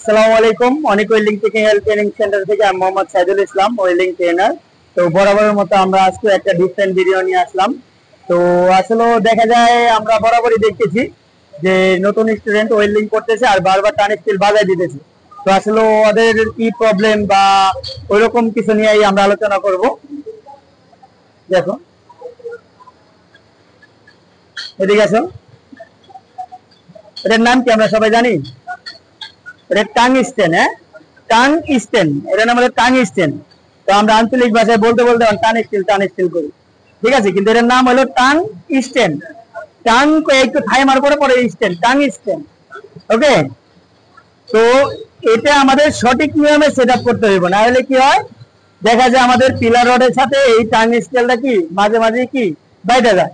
আসসালামু আলাইকুম। অনেক ওয়েল্ডিং টেকনিক্যাল ট্রেনিং সেন্টার থেকে আমি মোহাম্মদ সাইদুল ইসলাম, ওয়েল্ডিং ট্রেনার। তো বরাবরের মতো আমরা আজকে একটা ডিফারেন্ট ভিডিও নিয়ে আসলাম। তো আসলে দেখা যায় আমরা বরাবরই দেখতেছি যে নতুন স্টুডেন্ট ওয়েল্ডিং করতেছে আর বারবার টান স্টিল বাজায় দিতেছে। তো আসলে ওদের কি প্রবলেম বা ওইরকম কিছু নিয়েই আমরা আলোচনা করব। দেখো এদিকে আসো, এটার নাম কি আমরা সবাই জানি? এটা টাংস্টেন। হ্যাঁ, টাংস্টেন, এটার নাম হলো টাংস্টেন। তো আমরা আঞ্চলিক ভাষায় বলতে বলতে টান স্টিল করি, ঠিক আছে, কিন্তু এটার নাম হলো টাংস্টেন। টাং একটু থাই মার করে পরে স্টেন, টাংস্টেন। ওকে, তো এটা আমাদের সঠিক নিয়মে সেট আপ করতে হইব, না হলে কি হয় দেখা যায় আমাদের পিলার রডের সাথে এই টাং স্টিলটা কি মাঝে মাঝে কি বাইরে যায়,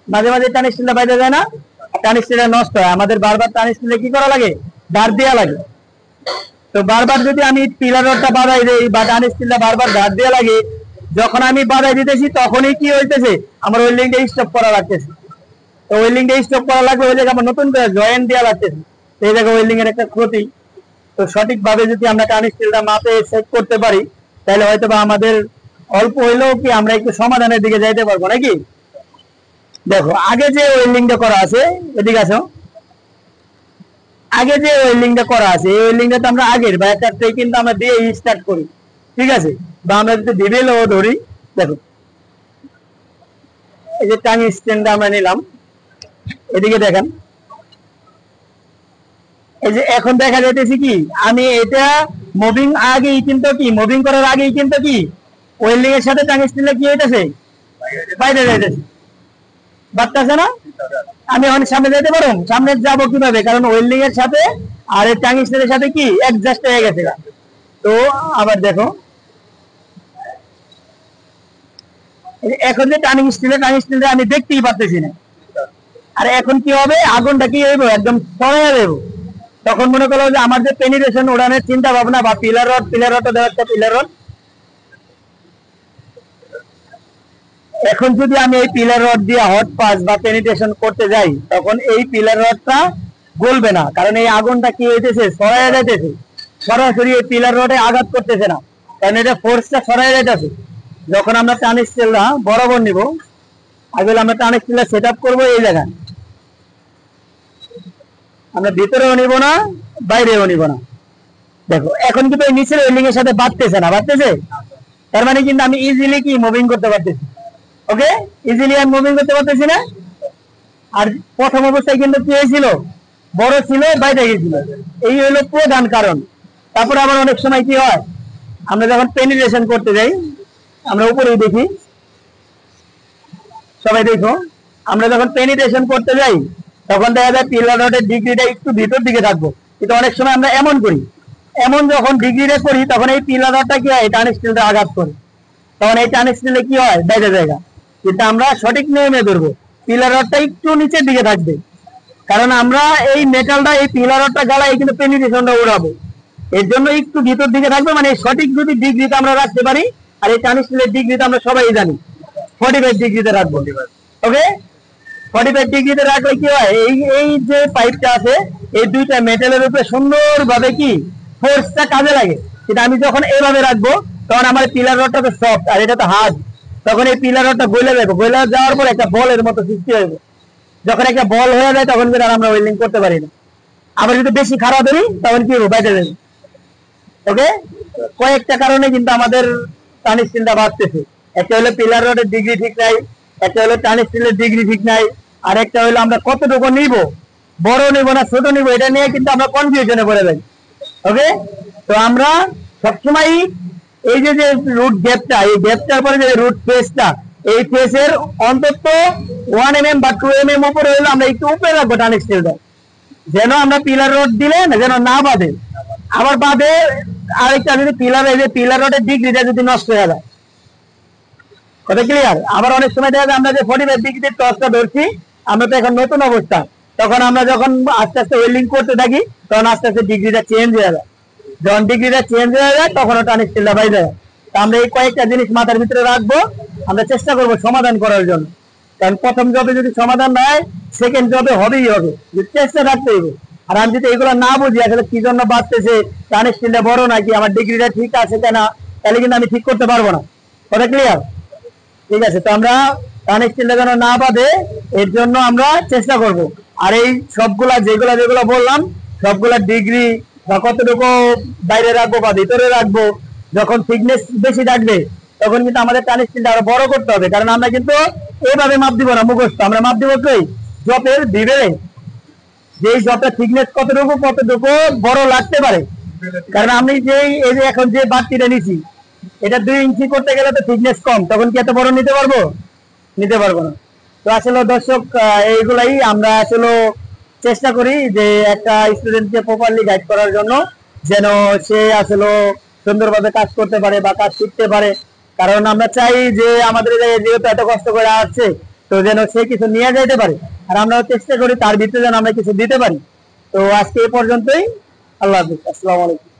মাঝে মাঝে টান স্টিলটা বাইরে যায় না, টান স্টিলটা নষ্ট হয়। আমাদের বারবার টান স্টিলে কি করা লাগে? ধার দেওয়া লাগে। তো বারবার যদি আমি পিলার রডটা বাঁধাই দেই বা টান স্টিলটা বারবার ধার দেওয়া লাগে, যখন আমি বাঁধাই দিতেছি তখনই কি হইতেছে আমার ওয়েল্ডিংটা স্টপ করা লাগতেছে। তো ওয়েল্ডিংটা স্টপ করা লাগবে, ওই জায়গায় আমার নতুন করে জয়েন্ট দেওয়া লাগতেছে। এই জায়গায় ওয়েল্ডিং এর একটা ক্ষতি। তো সঠিকভাবে যদি আমরা টান স্টিলটা মাপে সেট করতে পারি তাহলে হয়তো বা আমাদের অল্প হইলেও কি আমরা একটু সমাধানের দিকে যাইতে পারবো নাকি। দেখো আগে যে ওয়েল্ডিংটা করা আছে, এদিকে আসো, আগে যে ওয়েল্ডিংটা করা আছে এই ওয়েল্ডিংটা তো আমরা আগের বা একটা ট্রে কিন্তু আমরা দিয়ে স্টার্ট করি, ঠিক আছে, বা আমরা যদি ডিবেলও ধরি। দেখো এই যে টাং স্ট্যান্ডটা আমরা নিলাম, এদিকে দেখেন, এই যে এখন দেখা যাইতেছে কি আমি এটা মুভিং আগেই কিন্তু কি মুভিং করার আগেই কিন্তু কি ওয়েল্ডিং এর সাথে টাং স্ট্যান্ডটা কি হইতেছে বাইরে যাইতেছে, বাড়তেছে না। আমি এখন সামনে যেতে পারবো, সামনে যাব কিভাবে? কারণ ওয়েল্ডিং এর সাথে আর এই টাং স্টিলের সাথে কি অ্যাডজাস্ট হয়ে গেছে। তো আবার দেখো এখন যে টার্নিং স্টিলটা আমি দেখতেই পারতেছি না। আর এখন কি হবে, আগুনটা কি হইব একদম সরাইয়া দেব। তখন মনে করো যে আমার যে পেনিট্রেশন ওড়ানোর চিন্তা ভাবনা বা পিলার রড দেওয়ার একটা পিলার রড, এখন যদি আমি এই পিলার রড দিয়ে হট পাস বা পেনিট্রেশন করতে যাই তখন এই পিলার রডটা গলবে না, কারণ এই আগুনটা কি হইতেছে সরাইয়া যাইতেছে, সরাসরি এই পিলার রডে আঘাত করতেছে না, কারণ এটা ফোর্সটা সরাইয়া যাইতেছে। যখন আমরা টান স্টিলটা বরাবর নিব, আগে আমরা টান স্টিলটা সেট আপ করবো এই জায়গায়, আমরা ভিতরেও নিব না বাইরেও নিব না। দেখো এখন কিন্তু এই নিচের ওয়েল্ডিং এর সাথে বাড়তেছে না, বাড়তেছে, তার মানে কিন্তু আমি ইজিলি কি মুভিং করতে পারতেছি। ওকে, ইজিলি আমি মুভিং করতে পারতেছি না। আর প্রথম অবস্থায় কিন্তু কি হয়েছিল, বড় ছিল বাইরে গেছিল, এই হলো প্রধান কারণ। তারপরে আবার অনেক সময় কি হয়, আমরা যখন পেনিট্রেশন করতে যাই, আমরা উপরেই দেখি, সবাই দেখো, আমরা যখন পেনিট্রেশন করতে যাই তখন দেখা যায় পিলার রডের ডিগ্রিটা একটু ভিতর দিকে থাকবো, কিন্তু অনেক সময় আমরা এমন করি, এমন যখন ডিগ্রিটা করি তখন এই পিলার রডটা কি হয় টান স্টিলটা আঘাত করে, তখন এই টান স্টিলে কি হয় বাইরে জায়গা। কিন্তু আমরা সঠিক নিয়মে ধরবো, পিলার রডটা একটু নিচের দিকে থাকবে, কারণ আমরা এই মেটালটা এই পিলার রডটা গালায় কিন্তু পেনিট্রেশনটা উড়াবো, এর জন্য একটু ভিতর দিকে থাকবে। মানে সঠিক যদি ডিগ্রিটা আমরা রাখতে পারি, আর এই টান স্টিলের ডিগ্রিটা আমরা সবাই জানি 45 ডিগ্রিতে রাখবো। ওকে, 45 ডিগ্রিতে রাখলে কি হয়, এই যে পাইপটা আছে এই দুইটা মেটালের উপরে সুন্দরভাবে কি ফোর্সটা কাজে লাগে। কিন্তু আমি যখন এইভাবে রাখবো তখন আমার পিলার রডটা তো সফট আর এটা তো হার্ড, তখন এই পিলার রডটা গলে যাবে, গলে যাওয়ার পর একটা বলের মতো সৃষ্টি হবে। যখন একটা বল হয়ে যায় তখন কিন্তু আর আমরা ওয়েল্ডিং করতে পারি না। আবার যদি বেশি খারাপ ধরি তখন কি হবে, বাইরে যাবে। ওকে, কয়েকটা কারণে কিন্তু আমাদের টান স্টিলটা বাড়তেছে। একটা হলো পিলার রডের ডিগ্রি ঠিক নাই, একটা হলো টান স্টিলের ডিগ্রি ঠিক নাই, আর একটা হলো আমরা কতটুকু নিব, বড় নিব না ছোট নিব, এটা নিয়ে কিন্তু আমরা কনফিউশনে পড়ে যাই। ওকে, তো আমরা সবসময় এই যে যে রুট গ্যাপটা, এই গ্যাপটার পরে যে রুট ফেসটা, এই ফেসের অন্তত 1 mm বা 2 mm উপরে হইলে আমরা একটু উপরে রাখবো টান স্টিলটা, যেন আমরা পিলার রড দিলে যেন না বাঁধে। আবার বাঁধে আরেকটা, যদি পিলার এই যে পিলার রডের ডিগ্রিটা যদি নষ্ট হয়ে যায়, কথা ক্লিয়ার। আবার অনেক সময় দেখা যায় আমরা যে 45 ডিগ্রিতে টসটা ধরছি, আমরা তো এখন নতুন অবস্থা, তখন আমরা যখন আস্তে আস্তে ওয়েল্ডিং করতে থাকি তখন আস্তে আস্তে ডিগ্রিটা চেঞ্জ হয়ে যায়, যখন ডিগ্রিটা চেঞ্জ হয়ে যায় তখন টান স্টিলটা বাইরে যায়। তা আমরা এই কয়েকটা জিনিস মাথার ভিতরে রাখবো, আমরা চেষ্টা করবো সমাধান করার জন্য। কারণ প্রথম জবে যদি সমাধান না হয় সেকেন্ড জবে হবেই হবে, চেষ্টা রাখতে হবে। আর আমি যদি এগুলো না বুঝি আসলে কি জন্য বাড়তেছে, টান স্টিলটা বড় নাকি, আমার ডিগ্রিটা ঠিক আছে কিনা, তাহলে কিন্তু আমি ঠিক করতে পারবো না। কথা ক্লিয়ার? ঠিক আছে, তো আমরা টান স্টিলটা যেন না বাঁধে এর জন্য আমরা চেষ্টা করব। আর এই সবগুলা যেগুলা বললাম সবগুলা ডিগ্রি বা কতটুকু বাইরে রাখবো বা ভিতরে রাখবো, যখন থিকনেস বেশি থাকবে তখন কিন্তু আমাদের টান স্টিলটা আরো বড় করতে হবে। কারণ আমরা কিন্তু এইভাবে মাপ দিব না মুখস্থ, আমরা মাপ দিব কই জপের দিবে, যে জবটা থিকনেস কতটুকু বড় লাগতে পারে। কারণ আমি এই যে এখন যে বাড়তিটা নিছি এটা 2 ইঞ্চি করতে গেলে তো থিকনেস কম, তখন কি এত বড় নিতে পারবো? নিতে পারবো না। তো আসলে দর্শক এইগুলাই আমরা আসলে চেষ্টা করি যে একটা স্টুডেন্টকে প্রপারলি গাইড করার জন্য, যেন সে আসলে সুন্দরভাবে কাজ করতে পারে বা কাজ শিখতে পারে। কারণ আমরা চাই যে আমাদের যেহেতু এত কষ্ট করে আসছে, তো যেন সে কিছু নিয়ে যেতে পারে, আর আমরা চেষ্টা করি তার ভিতরে যেন আমরা কিছু দিতে পারি। তো আজকে এই পর্যন্তই। আল্লাহ হাফিজ, আসসালামু আলাইকুম।